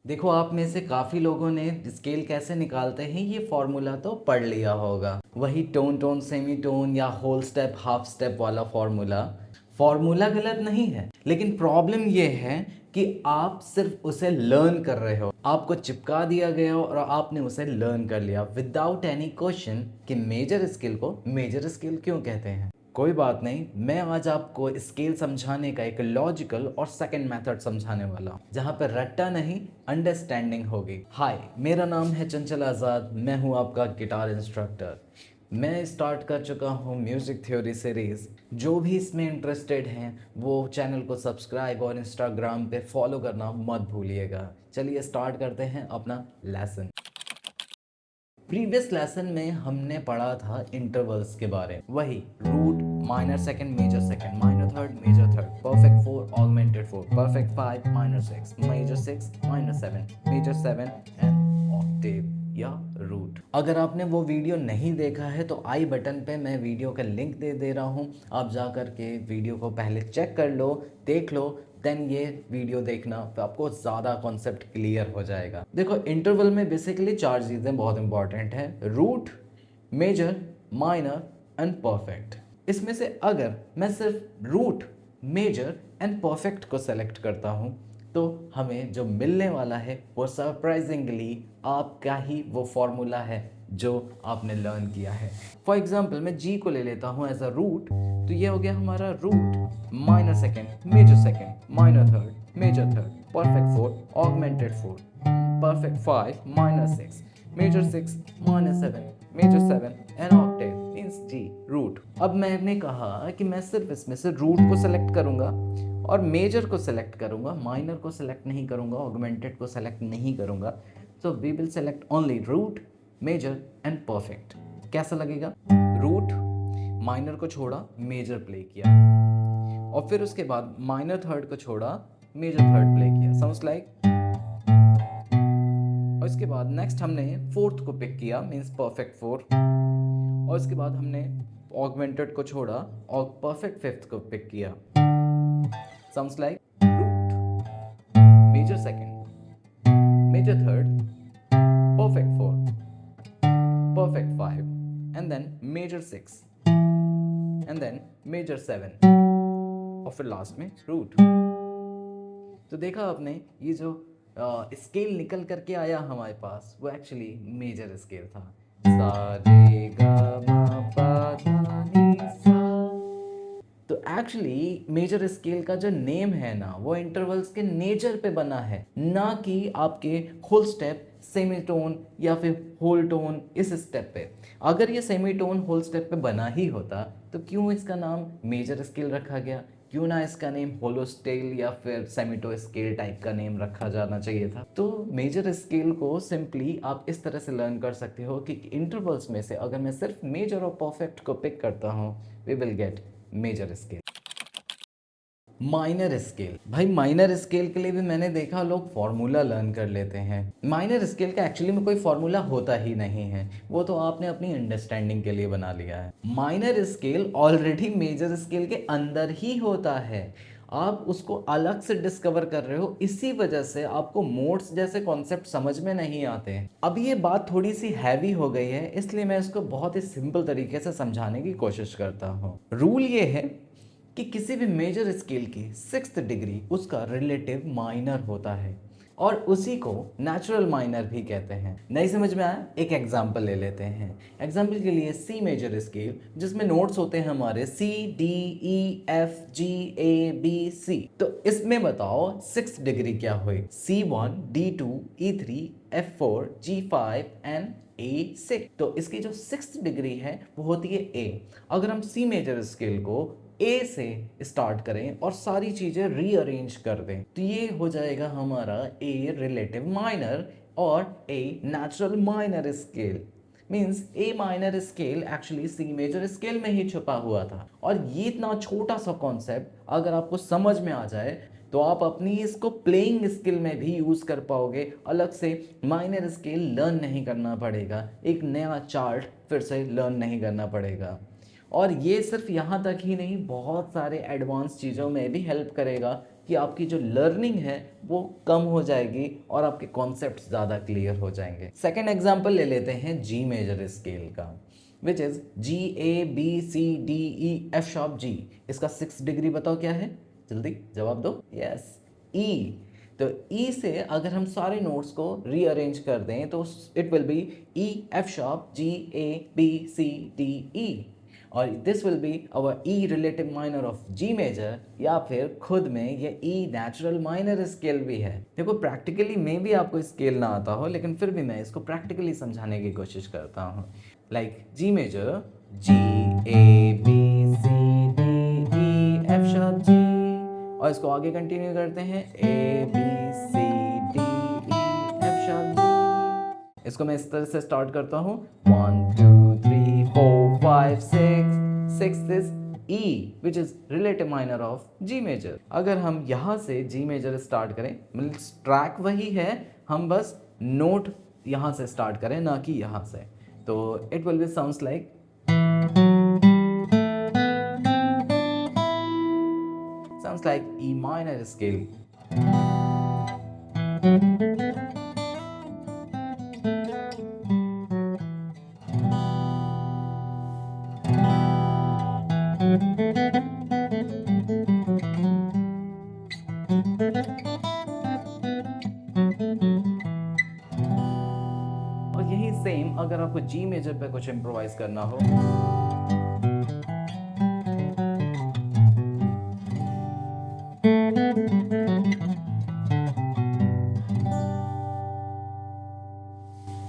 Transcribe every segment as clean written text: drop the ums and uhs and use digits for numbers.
देखो, आप में से काफ़ी लोगों ने स्केल कैसे निकालते हैं ये फॉर्मूला तो पढ़ लिया होगा। वही टोन टोन सेमी टोन या होल स्टेप हाफ स्टेप वाला फॉर्मूला। फॉर्मूला गलत नहीं है, लेकिन प्रॉब्लम ये है कि आप सिर्फ उसे लर्न कर रहे हो। आपको चिपका दिया गया और आपने उसे लर्न कर लिया विदाउट एनी क्वेश्चन कि मेजर स्केल को मेजर स्केल क्यों कहते हैं। कोई बात नहीं, मैं आज आपको स्केल समझाने का एक लॉजिकल और सेकंड मेथड समझाने वाला हूँ, जहाँ पर रट्टा नहीं अंडरस्टैंडिंग होगी। हाय, मेरा नाम है चंचल आज़ाद, मैं हूँ आपका गिटार इंस्ट्रक्टर। मैं स्टार्ट कर चुका हूँ म्यूज़िक थ्योरी सीरीज़। जो भी इसमें इंटरेस्टेड हैं वो चैनल को सब्सक्राइब और इंस्टाग्राम पे फॉलो करना मत भूलिएगा। चलिए स्टार्ट करते हैं अपना लेसन। प्रीवियस लेसन में हमने पढ़ा था इंटरवल्स के बारे में। वही root, minor second, major second, minor third, major third, perfect four, augmented four, perfect five, minor six, major six, minor seven, major seven and octave या रूट। अगर आपने वो वीडियो नहीं देखा है तो आई बटन पे मैं वीडियो का लिंक दे रहा हूँ, आप जा कर के वीडियो को पहले चेक कर लो, देख लो, देन ये वीडियो देखना, तो आपको ज़्यादा कॉन्सेप्ट क्लियर हो जाएगा। देखो, इंटरवल में बेसिकली चार चीज़ें बहुत इंपॉर्टेंट हैं: root, major, minor and perfect. इसमें से अगर मैं सिर्फ रूट, मेजर एंड परफेक्ट को सेलेक्ट करता हूँ तो हमें जो मिलने वाला है वो सरप्राइजिंगली आपका ही वो फॉर्मूला है जो आपने लर्न किया है। फॉर एग्जाम्पल, मैं जी को ले लेता हूँ एज अ रूट, तो ये हो गया हमारा root minor second, major second, minor third, major third, perfect four, augmented four, perfect five, minor six, major six, minor seven, major seven and octave means G root. अब मैंने कहा कि मैं सिर्फ इसमें से रूट को सेलेक्ट करूंगा और मेजर को सेलेक्ट करूंगा, माइनर को सेलेक्ट नहीं करूंगा, ऑगमेंटेड को सेलेक्ट नहीं करूंगा। So we will select only root, major and perfect. कैसा लगेगा? रूट, माइनर को छोड़ा, मेजर प्ले किया, और फिर उसके बाद माइनर थर्ड को छोड़ा, मेजर थर्ड प्ले किया। Sounds like. और इसके बाद नेक्स्ट हमने फोर्थ को पिक किया, मीन्स परफेक्ट फोर, और इसके बाद हमने ऑगमेंटेड को छोड़ा और परफेक्ट फिफ्थ को पिक किया। Sounds like root, major second, major third, perfect four, perfect five, and then major six, and then major seven, और फिर लास्ट में रूट। तो देखा आपने, ये जो स्केल निकल करके आया हमारे पास वो एक्चुअली मेजर स्केल था। सा रे गा मा पा धा नी सा। तो एक्चुअली मेजर स्केल का जो नेम है ना, वो इंटरवल्स के नेचर पे बना है, ना कि आपके होल स्टेप, सेमीटोन या फिर होल टोन इस स्टेप पे। अगर ये सेमीटोन होल स्टेप पे बना ही होता तो क्यों इसका नाम मेजर स्केल रखा गया? क्यों ना इसका नेम होलो स्केल या फिर सेमीटो स्केल टाइप का नेम रखा जाना चाहिए था? तो मेजर स्केल को सिंपली आप इस तरह से लर्न कर सकते हो कि इंटरवल्स में से अगर मैं सिर्फ मेजर और परफेक्ट को पिक करता हूँ, we will get major scale. Minor scale, भाई माइनर स्केल के लिए भी मैंने देखा लोग फॉर्मूला लर्न कर लेते हैं। माइनर स्केल का एक्चुअली में कोई फॉर्मूला होता ही नहीं है, वो तो आपने अपनी अंडरस्टैंडिंग के लिए बना लिया है। Minor scale already major scale के अंदर ही होता है, आप उसको अलग से डिस्कवर कर रहे हो, इसी वजह से आपको मोड्स जैसे कॉन्सेप्ट समझ में नहीं आते हैं। अब ये बात थोड़ी सी हैवी हो गई है, इसलिए मैं इसको बहुत ही सिंपल तरीके से समझाने की कोशिश करता हूँ। रूल ये है कि किसी भी मेजर स्केल की सिक्स्थ डिग्री उसका रिलेटिव माइनर होता है, और उसी को नेचुरल माइनर भी कहते हैं। नहीं समझ में आया? एक एग्जांपल ले लेते हैं। एग्जांपल के लिए सी मेजर स्केल, जिसमें नोट्स होते हैं हमारे सी, डी, ई, एफ, जी, ए, बी, सी। तो इसमें बताओ सिक्स डिग्री क्या हुई? C1, D2, E3, F4, G5 and A6। तो इसकी जो सिक्स्थ डिग्री है वो होती है A। अगर हम सी मेजर स्केल को ए से स्टार्ट करें और सारी चीजें रीअरेंज कर दें तो ये हो जाएगा हमारा ए रिलेटिव माइनर और a natural minor scale. Means A minor scale actually C major scale में ही छुपा हुआ था। और ये इतना छोटा सा कॉन्सेप्ट अगर आपको समझ में आ जाए तो आप अपनी इसको प्लेइंग स्किल में भी यूज कर पाओगे। अलग से माइनर स्केल लर्न नहीं करना पड़ेगा, एक नया चार्ट फिर से लर्न नहीं करना पड़ेगा। और ये सिर्फ यहाँ तक ही नहीं, बहुत सारे एडवांस चीज़ों में भी हेल्प करेगा कि आपकी जो लर्निंग है वो कम हो जाएगी और आपके कॉन्सेप्ट ज़्यादा क्लियर हो जाएंगे। सेकेंड एग्जाम्पल ले लेते हैं जी मेजर स्केल का, विच इज़ GABCDEF#G। इसका 6 डिग्री बताओ क्या है, जल्दी जवाब दो। यस, ई। तो ई से अगर हम सारे नोट्स को रीअरेंज कर दें तो इट विल बी EF#GABCDE, और this will be our E relative minor of G major, या फिर खुद में ये ई नेचुरल माइनर स्केल भी है। देखो प्रैक्टिकली में भी आपको स्केल ना आता हो, लेकिन फिर भी मैं इसको प्रैक्टिकली समझाने की कोशिश करता हूँ। लाइक जी मेजर GABCDEF#G, और इसको आगे कंटिन्यू करते हैं ABCDEF#G। इसको मैं इस तरह से स्टार्ट करता हूँ 1 2 3 4 5 6। 6th is E, which is relative minor of G major. अगर हम यहाँ से G मेजर स्टार्ट करें, मतलब ट्रैक वही है, हम बस नोट यहाँ से स्टार्ट करें ना कि यहाँ से, तो it will be sounds like E minor scale। और यही सेम अगर आपको जी मेजर पे कुछ इम्प्रोवाइज करना हो,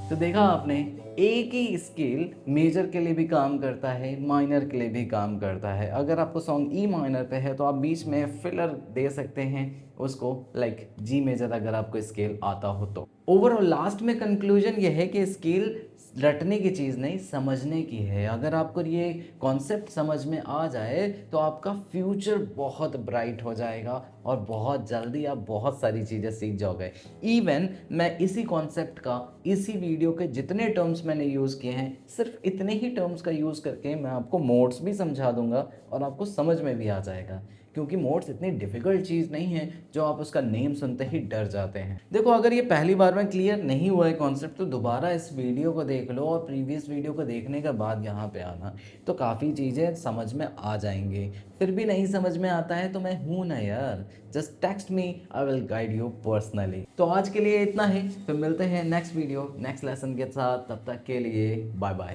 तो देखा आपने, एक ही स्केल मेजर के लिए भी काम करता है, माइनर के लिए भी काम करता है। अगर आपको सॉन्ग ई माइनर पे है तो आप बीच में फिलर दे सकते हैं उसको, लाइक जी मेजर अगर आपको स्केल आता हो तो। ओवरऑल लास्ट में कंक्लूजन ये है कि स्केल रटने की चीज़ नहीं, समझने की है। अगर आपको ये कॉन्सेप्ट समझ में आ जाए तो आपका फ्यूचर बहुत ब्राइट हो जाएगा और बहुत जल्दी आप बहुत सारी चीज़ें सीख जाओगे। इवन मैं इसी कॉन्सेप्ट का, इसी वीडियो के जितने टर्म्स मैंने यूज़ किए हैं, सिर्फ इतने ही टर्म्स का यूज़ करके मैं आपको मोड्स भी समझा दूंगा और आपको समझ में भी आ जाएगा, क्योंकि मोड्स इतनी डिफ़िकल्ट चीज़ नहीं है जो आप उसका नेम सुनते ही डर जाते हैं। देखो अगर ये पहली बार में क्लियर नहीं हुआ है कॉन्सेप्ट, तो दोबारा इस वीडियो को देख लो और प्रीवियस वीडियो को देखने के बाद यहाँ पे आना, तो काफ़ी चीज़ें समझ में आ जाएंगी। फिर भी नहीं समझ में आता है तो मैं हूँ ना यार, just text me, I will guide you personally. तो आज के लिए इतना ही, फिर मिलते हैं नेक्स्ट वीडियो नेक्स्ट लेसन के साथ, तब तक के लिए बाय बाय।